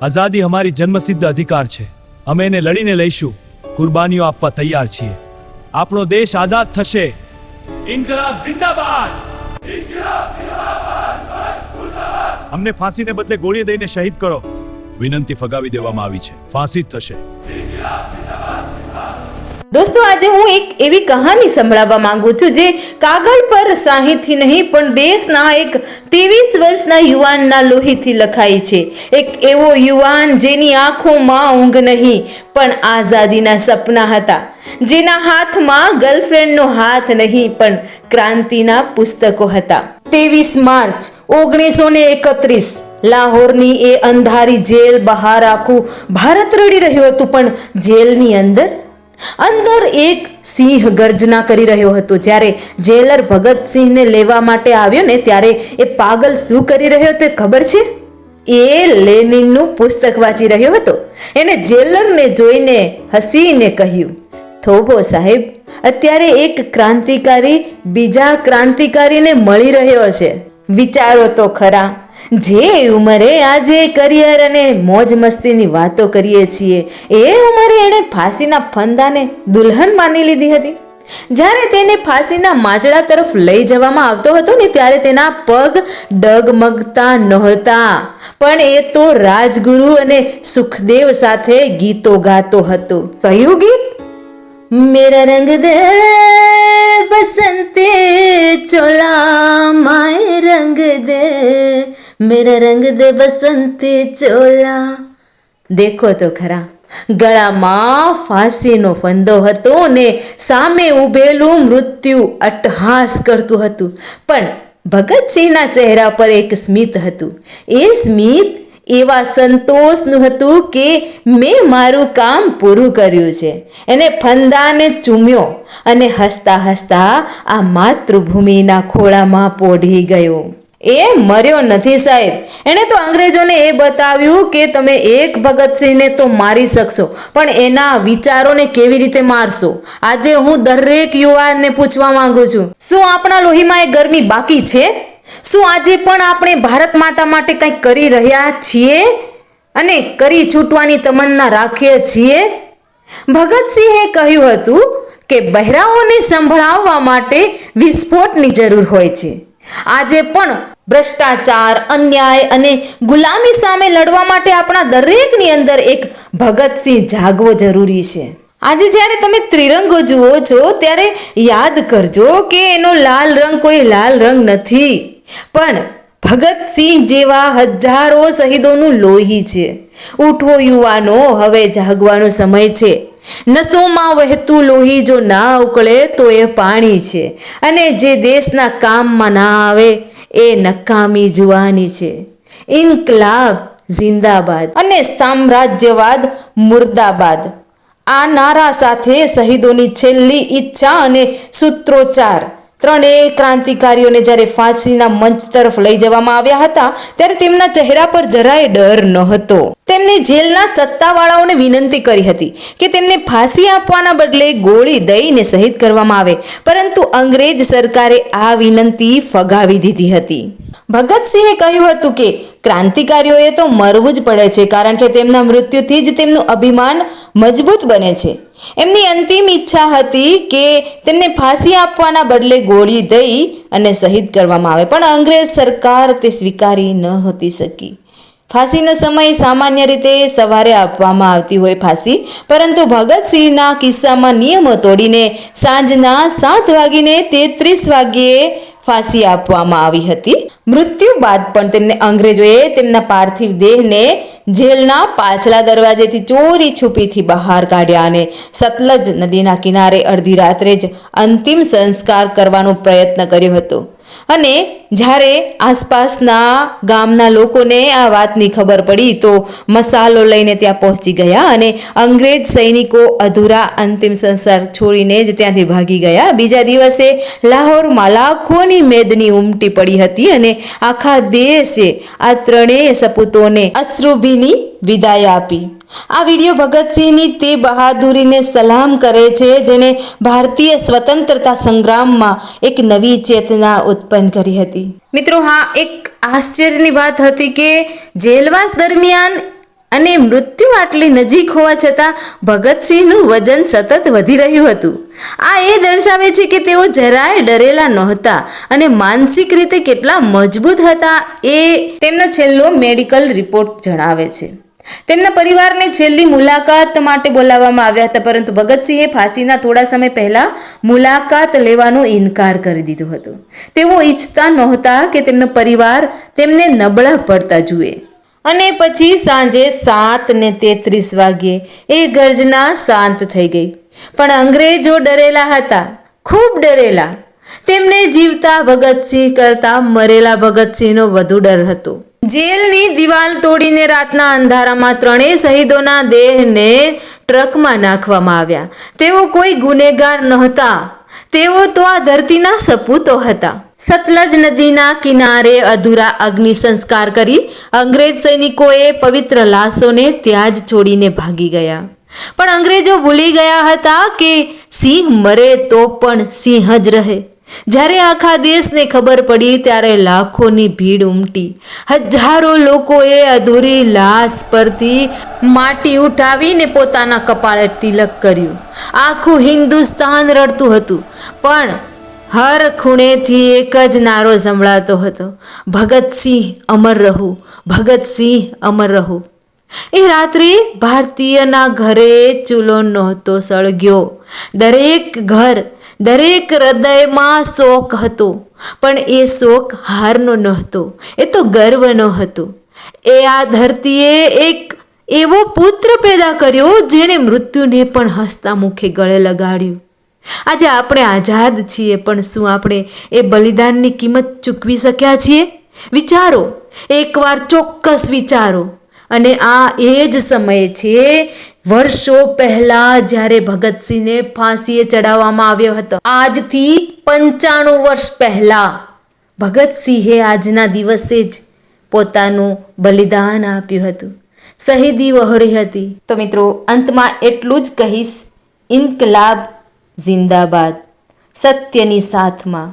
આઝાદી અમારી જન્મસિદ્ધ અધિકાર છે. અમે એને લડીને લઈશું. કુરબાનીઓ આપવા તૈયાર છીએ. આપણો દેશ આઝાદ થશે. ઇન્કલાબ જિંદાબાદ! ઇન્કલાબ જિંદાબાદ! અમને ફાંસીને બદલે ગોળી દઈને શહીદ કરો. વિનંતી ફગાવી દેવામાં આવી છે. ફાંસી જ થશે. દોસ્તો, આજે હું એક એવી કહાની સંભળાવવા માંગુ છું જે કાગળ પર શાહીથી નહીં પણ દેશના એક 23 વર્ષના યુવાનના લોહીથી લખાઈ છે. એક એવો યુવાન જેની આંખોમાં ઊંઘ નહીં પણ આઝાદીના સપના હતા, જેના હાથમાં ગર્લફ્રેન્ડનો હાથ નહીં પણ ક્રાંતિના પુસ્તકો હતા. 23 માર્ચ 1931 લાહોરની એ અંધારી જેલ બહાર આખું ભારત રડી રહ્યું હતું, પણ જેલની અંદર એક સિંહ ગર્જના કરી રહ્યો હતો. જ્યારે જેલર ભગતસિંહને લેવા માટે આવ્યો ને ત્યારે એ પાગલ શું કરી રહ્યો હતો ખબર છે? એ લેનિનનું પુસ્તક વાંચી રહ્યો હતો. એને જેલરને જોઈને હસીને કહ્યું, થોભો સાહેબ, અત્યારે એક ક્રાંતિકારી બીજા ક્રાંતિકારીને મળી રહ્યો છે. વિચારો તો ખરા, જે ઉંમરે આજે કરિયર અને મોજ મસ્તીની વાતો કરીએ છીએ એ ઉંમરે એણે ફાંસીના ફંદાને દુલ્હન માની લીધી હતી. જ્યારે તેને ફાંસીના માંચડા તરફ લઈ જવામાં આવતો હતો ને ત્યારે તેના પગ ડગમગતા નહોતા, પણ એ તો રાજગુરુ અને સુખદેવ સાથે ગીતો ગાતો હતો. કયું ગીત? મેરા રંગ દે બસંતે ચોલા માય રંગ દે, મેરા રંગ દે બસંતે ચોલા. દેખો તો ખરા, ગળામાં ફાંસીનો ફંદો હતો ને સામે ઊભેલું મૃત્યુ અટ્ટહાસ કરતું હતું, પણ ભગતસિંહના ચહેરા પર એક સ્મિત હતું. એ સ્મિત એવા સંતોષનું હતું કે મેં મારું કામ પૂરું કર્યું છે. એને ફંદાને ચૂમ્યો અને હસતા હસતા આ માતૃભૂમિના ખોળામાં પોઢી ગયો. એ મર્યો નથી સાહેબ. એણે તો અંગ્રેજોને એ બતાવ્યું કે તમે એક ભગતસિંહને તો મારી શકશો, પણ એના વિચારોને કેવી રીતે મારશો? આજે હું દરેક યુવાનને પૂછવા માંગુ છું, શું આપણા લોહીમાં એ ગરમી બાકી છે? શું આજે પણ આપણે ભારત માતા માટે કંઈક કરી રહ્યા છીએ અને કરી છૂટવાની તમન્ના રાખીએ છીએ? ભગતસિંહે કહ્યું હતું કે બહેરાઓને સંભળાવવા માટે વિસ્ફોટની જરૂર હોય છે. આજે પણ ભ્રષ્ટાચાર, અન્યાય અને ગુલામી સામે લડવા માટે આપણા દરેકની અંદર એક ભગતસિંહ જાગવો જરૂરી છે. આજે જ્યારે તમે ત્રિરંગો જુઓ છો ત્યારે યાદ કરજો કે એનો લાલ રંગ કોઈ લાલ રંગ નથી, પણ ભગતસિંહ જેવા હજારો શહીદોનું લોહી છે. ઉઠો યુવાનો, હવે જાગવાનો સમય છે. નસોમાં વહેતું લોહી જો ના ઉકળે તો એ પાણી છે, અને જે દેશના કામમાં ના આવે એ નકામી જુવાની છે. ઇન્કલાબ જિંદાબાદ અને સામ્રાજ્યવાદ મુર્દાબાદ, આ નારા સાથે શહીદોની છેલ્લી ઈચ્છા અને સૂત્રોચ્ચાર ત્રણેય ક્રાંતિકારીઓને જ્યારે ફાંસીના મંચ તરફ લઈ જવામાં આવ્યા હતા ત્યારે તેમના ચહેરા પર જરાય ડર નહોતો. તેમણે જેલના સત્તાવાળાઓને વિનંતી કરી હતી કે તેમને ફાંસી આપવાના બદલે ગોળી દઈને શહીદ કરવામાં આવે, પરંતુ અંગ્રેજ સરકારે આ વિનંતી ફગાવી દીધી હતી. ભગતસિંહે કહ્યું હતું કે ક્રાંતિકારીઓએ તો મરવું જ પડે છે, કારણ કે તેમના મૃત્યુથી જ તેમનું અભિમાન મજબૂત બને છે. એમની અંતિમ ઈચ્છા હતી કે તેમને ફાંસી આપવાના બદલે ગોળી દઈ અને શહીદ કરવામાં આવે, પણ અંગ્રેજ સરકાર તે સ્વીકારી ન હતી શકી. ફાંસીનો સમય સામાન્ય રીતે સવારે આપવામાં આવતી હોય ફાંસી, પરંતુ ભગતસિંહના કિસ્સામાં નિયમો તોડીને સાંજના 7:33 ફાંસી આપવામાં આવી હતી. મૃત્યુ બાદ પણ તેમને અંગ્રેજોએ તેમના પાર્થિવ દેહને જેલના પાછલા દરવાજેથી ચોરી છુપીથી બહાર કાઢ્યા અને સતલજ નદીના કિનારે અડધી રાત્રે જ અંતિમ સંસ્કાર કરવાનો પ્રયત્ન કર્યો હતો. અને જ્યારે આસપાસના ગામના લોકોને આ વાતની ખબર પડી તો મસાલો લઈને ત્યાં પહોંચી ગયા અને અંગ્રેજ સૈનિકો અધૂરા અંતિમ સંસ્કાર છોડીને જ ત્યાંથી ભાગી ગયા. બીજા દિવસે લાહોરમાં લાખોની મેદની ઉમટી પડી હતી અને આખા દેશે આ ત્રણેય સપૂતોને અશ્રુભીની વિદાય આપી. આ વિડીયો ભગતસિંહની તે બહાદુરીને સલામ કરે છે જેને ભારતીય સ્વતંત્રતા સંગ્રામમાં એક નવી ચેતના ઉત્પન્ન કરી હતી. મિત્રો, હા, એક આશ્ચર્યની વાત હતી કે જેલવાસ દરમિયાન અને મૃત્યુ આટલી નજીક હોવા છતાં ભગતસિંહનું વજન સતત વધી રહ્યું હતું. આ એ દર્શાવે છે કે તેઓ જરાય ડરેલા નહોતા અને માનસિક રીતે કેટલા મજબૂત હતા એ તેમનો છેલ્લો મેડિકલ રિપોર્ટ જણાવે છે. તેમના પરિવારને છેલ્લી મુલાકાત માટે બોલાવવામાં આવ્યા હતા, પરંતુ ભગતસિંહે ફાંસીના થોડા સમય પહેલા મુલાકાત લેવાનો ઇનકાર કરી દીધો હતો. તેઓ ઈચ્છતા નહોતા કે તેમનો પરિવાર તેમને નબળા પડતા જુએ. અને પછી સાંજે 7:33 વાગ્યે એ ગર્જના શાંત થઈ ગઈ. પણ અંગ્રેજો ડરેલા હતા, ખૂબ ડરેલા. તેમને જીવતા ભગતસિંહ કરતા મરેલા ભગતસિંહનો વધુ ડર હતો. જેલની દિવાલ તોડીને રાતના અંધારામાં ત્રણેય શહીદોના દેહને ટ્રકમાં નાખવામાં આવ્યા. તેઓ કોઈ ગુનેગાર નહોતા, તેઓ તો આ ધરતીના સપૂતો હતા. સતલજ નદીના કિનારે અધૂરા અગ્નિ સંસ્કાર કરી અંગ્રેજ સૈનિકોએ પવિત્ર લાશોને ત્યાં જ છોડીને ભાગી ગયા. પણ અંગ્રેજો ભૂલી ગયા હતા કે સિંહ મરે તો પણ સિંહ જ રહે. જ્યારે આખા દેશને ખબર પડી ત્યારે લાખોની ભીડ ઉમટી. હજારો લોકોએ અધૂરી લાશ પરથી માટી ઉઠાવીને પોતાના કપાળે તિલક કર્યું. આખું હિન્દુસ્તાન રડતું હતું, પણ હર ખૂણેથી એક જ નારો સંભળાતો હતો, ભગતસિંહ અમર રહો, ભગતસિંહ અમર રહો. એ રાત્રે ભારતીયના ઘરે ચૂલો નહોતો સળગ્યો. દરેક ઘર, દરેક હૃદયમાં શોક હતો, પણ એ શોક હારનો નહોતો, એ તો ગર્વનો હતો. એ આ ધરતીએ એક એવો પુત્ર પેદા કર્યો જેણે મૃત્યુને પણ હસતા મુખે ગળે લગાડ્યું. આજે આપણે આઝાદ છીએ, પણ શું આપણે એ બલિદાનની કિંમત ચૂકવી શક્યા છીએ? વિચારો, એકવાર ચોક્કસ વિચારો. અને આ એ જ સમય છે વર્ષો પહેલા જ્યારે ભગતસિંહને ફાંસીએ ચડાવવામાં આવ્યો હતો. આજથી 95 વર્ષ પહેલા ભગતસિંહે આજના દિવસે જ પોતાનું બલિદાન આપ્યું હતું, શહીદી વહોરી હતી. તો મિત્રો, અંતમાં એટલું જ કહીશ, ઇન્કલાબ જિંદાબાદ, સત્યની સાથમાં.